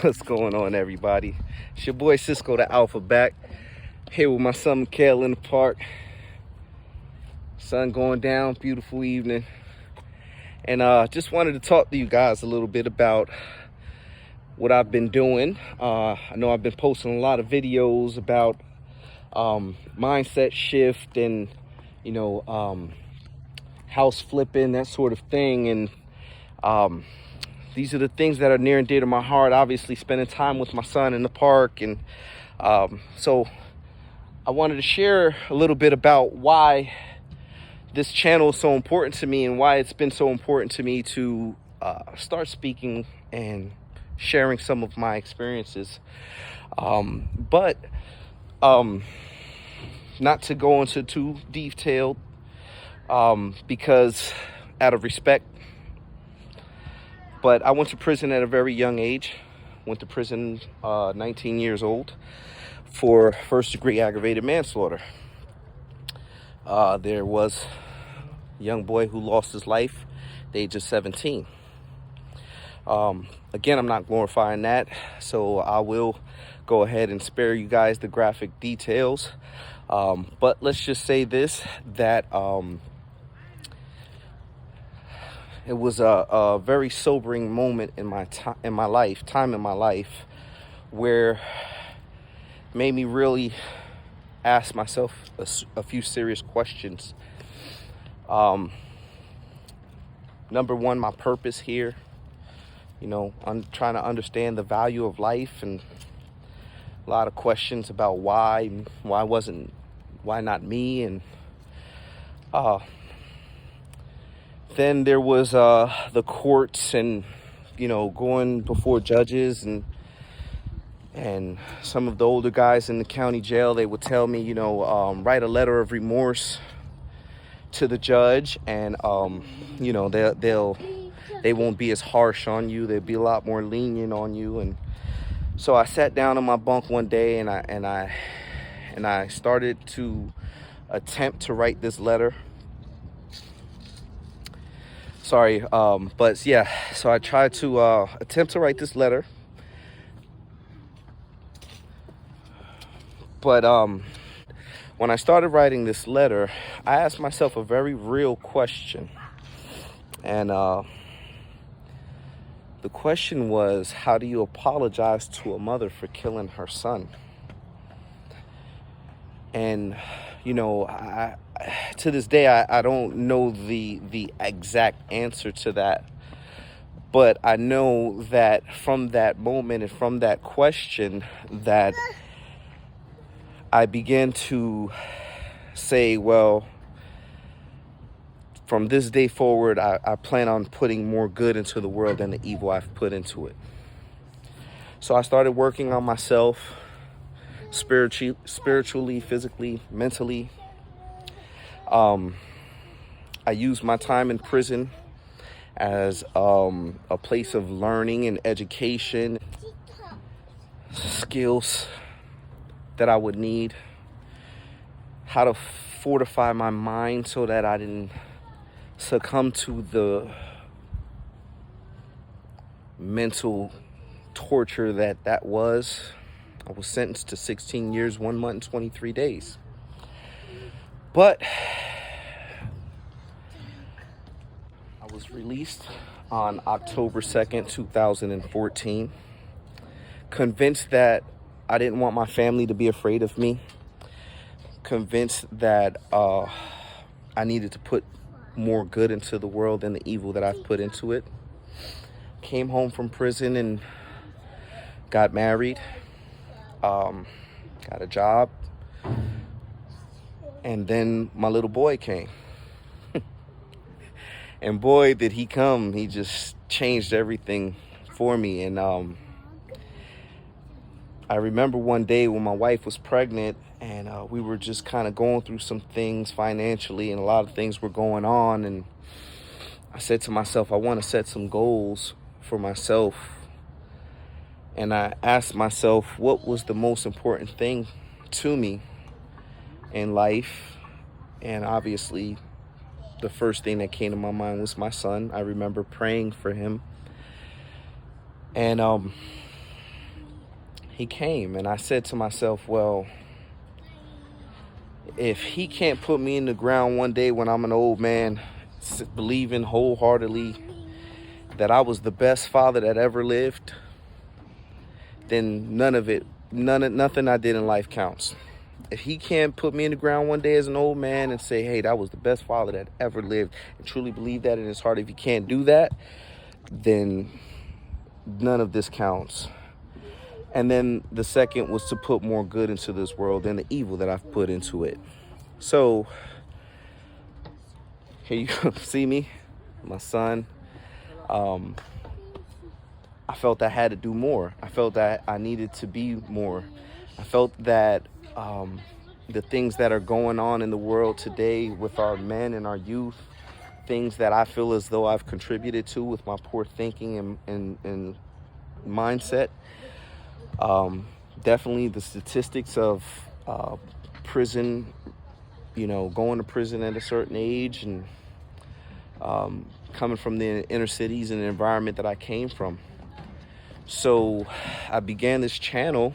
What's going on, everybody? It's your boy Cisco the Alpha back here with my son Mikhail in the park. Sun going down, beautiful evening. And just wanted to talk to you guys a little bit about what I've been doing. I know I've been posting a lot of videos about mindset shift and, house flipping, that sort of thing. And these are the things that are near and dear to my heart. Obviously, spending time with my son in the park. And so I wanted to share a little bit about why this channel is so important to me and why it's been so important to me to start speaking and sharing some of my experiences. But not to go into too detailed, because out of respect. But I went to prison at a very young age. Went to prison 19 years old for first-degree aggravated manslaughter. There was a young boy who lost his life at the age of 17. Again, I'm not glorifying that, so I will go ahead and spare you guys the graphic details. But let's just say this, that it was a very sobering moment in my time in my life, where it made me really ask myself a few serious questions. Number one, my purpose here. I'm trying to understand the value of life, and a lot of questions about why not me, and then there was the courts and, going before judges, and some of the older guys in the county jail, they would tell me, write a letter of remorse to the judge, and, they won't be as harsh on you. They'll be a lot more lenient on you. And so I sat down in my bunk one day, and I started to attempt to write this letter. Sorry, but yeah, so I tried to attempt to write this letter. But when I started writing this letter, I asked myself a very real question. And the question was, how do you apologize to a mother for killing her son? And, to this day, I don't know the exact answer to that. But I know that from that moment and from that question, that I began to say, well, from this day forward, I plan on putting more good into the world than the evil I've put into it. So I started working on myself, spiritually, physically, mentally. I used my time in prison as a place of learning and education, skills that I would need, how to fortify my mind so that I didn't succumb to the mental torture that was. I was sentenced to 16 years, 1 month, and 23 days. But I was released on October 2nd, 2014, convinced that I didn't want my family to be afraid of me, convinced that I needed to put more good into the world than the evil that I've put into it. Came home from prison and got married, got a job, and then my little boy came. And boy, did he come. He just changed everything for me. And I remember one day when my wife was pregnant, and we were just kind of going through some things financially, and a lot of things were going on. And I said to myself, I want to set some goals for myself. And I asked myself, what was the most important thing to me in life? And obviously, the first thing that came to my mind was my son. I remember praying for him. And he came, and I said to myself, well, if he can't put me in the ground one day when I'm an old man, believing wholeheartedly that I was the best father that ever lived, then nothing I did in life counts. If he can't put me in the ground one day as an old man and say, hey, that was the best father that ever lived, and truly believe that in his heart, if he can't do that, then none of this counts. And then the second was to put more good into this world than the evil that I've put into it. So here you see me, my son. I felt I had to do more. I felt that I needed to be more. I felt that the things that are going on in the world today with our men and our youth, things that I feel as though I've contributed to with my poor thinking and mindset. Definitely the statistics of prison, going to prison at a certain age, and coming from the inner cities and the environment that I came from. So I began this channel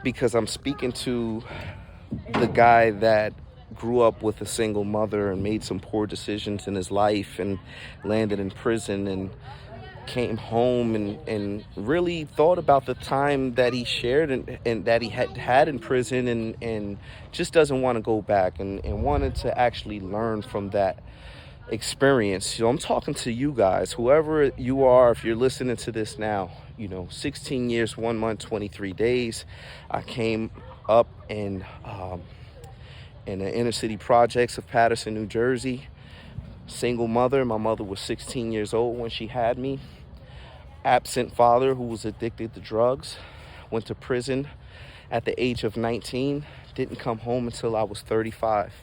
because I'm speaking to the guy that grew up with a single mother and made some poor decisions in his life and landed in prison, and came home and really thought about the time that he shared and that he had in prison, and just doesn't want to go back, and wanted to actually learn from that experience. So I'm talking to you guys, whoever you are, if you're listening to this now, 16 years, 1 month, 23 days. I came up in the inner city projects of Paterson, New Jersey. Single mother. My mother was 16 years old when she had me. Absent father who was addicted to drugs. Went to prison at the age of 19. Didn't come home until I was 35.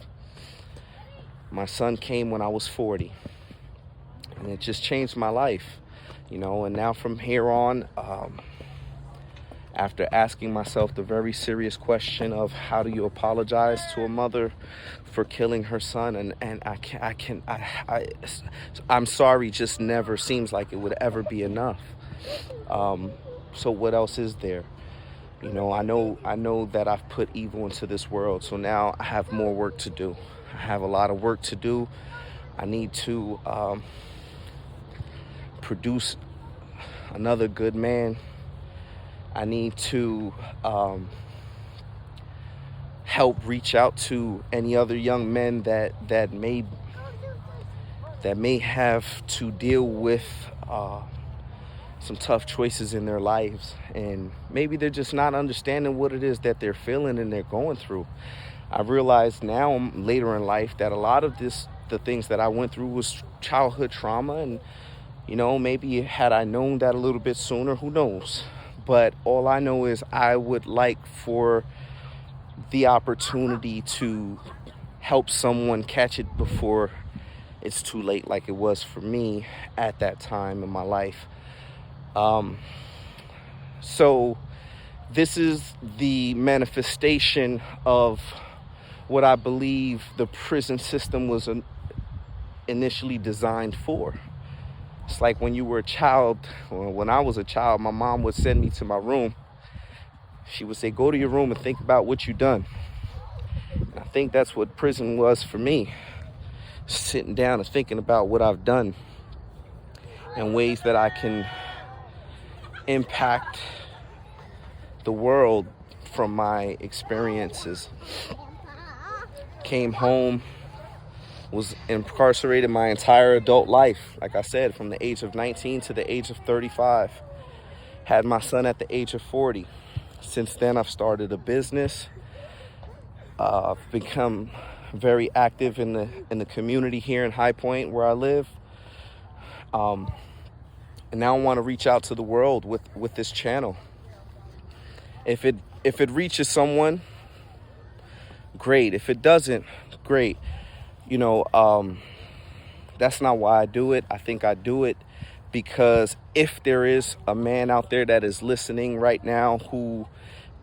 My son came when I was 40. And it just changed my life, and now from here on, after asking myself the very serious question of how do you apologize to a mother for killing her son, and I'm sorry just never seems like it would ever be enough. So what else is there? I know that I've put evil into this world, so now I have more work to do. I have a lot of work to do. I need to produce another good man. I need to help reach out to any other young men that may have to deal with some tough choices in their lives, and maybe they're just not understanding what it is that they're feeling and they're going through. I realize now, later in life, that a lot of the things that I went through was childhood trauma, and maybe had I known that a little bit sooner, who knows? But all I know is I would like for the opportunity to help someone catch it before it's too late, like it was for me at that time in my life. So this is the manifestation of what I believe the prison system was initially designed for. It's like when you were a child, or when I was a child, my mom would send me to my room. She would say, go to your room and think about what you've done. And I think that's what prison was for me. Sitting down and thinking about what I've done and ways that I can impact the world from my experiences. Came home, was incarcerated my entire adult life, like I said, from the age of 19 to the age of 35. Had my son at the age of 40. Since then, I've started a business. I've become very active in the community here in High Point where I live. And now I want to reach out to the world with this channel. If it reaches someone, great. If it doesn't, great. That's not why I do it. I think I do it because if there is a man out there that is listening right now who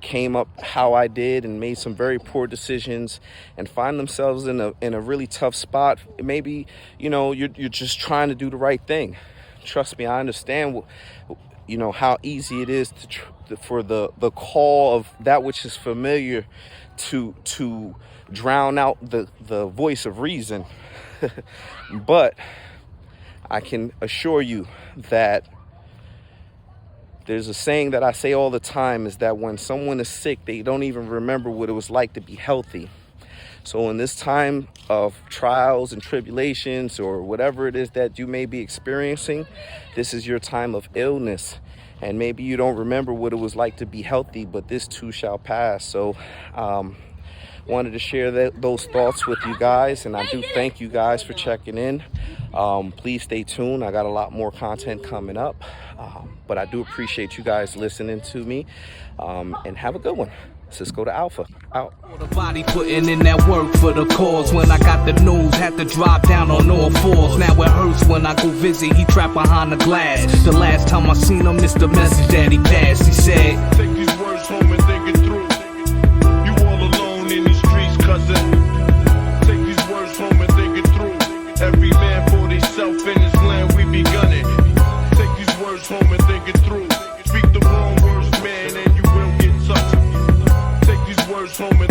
came up how I did and made some very poor decisions and find themselves in a really tough spot, maybe you're just trying to do the right thing. Trust me, I understand you know, how easy it is for the call of that which is familiar to drown out the voice of reason. But I can assure you that there's a saying that I say all the time, is that when someone is sick, they don't even remember what it was like to be healthy. So in this time of trials and tribulations, or whatever it is that you may be experiencing, this is your time of illness. And maybe you don't remember what it was like to be healthy, but this too shall pass. So wanted to share those thoughts with you guys, and I do thank you guys for checking in. Please stay tuned. I got a lot more content coming up, but I do appreciate you guys listening to me, and have a good one. Cisco to Alpha, out. The body putting in that work for the cause. When I got the news, had to drop down on all fours. Now it hurts when I go visit, he trapped behind the glass. The last time I seen him, it's the message that he passed. He said, take these words home and think it through. You all alone in these streets, cousin. Take these words home and think it through. Every man for himself in his land, we be gunning. Take these words home and think it through. Speak the wrong words, man, and you will get touched. Take these words home and think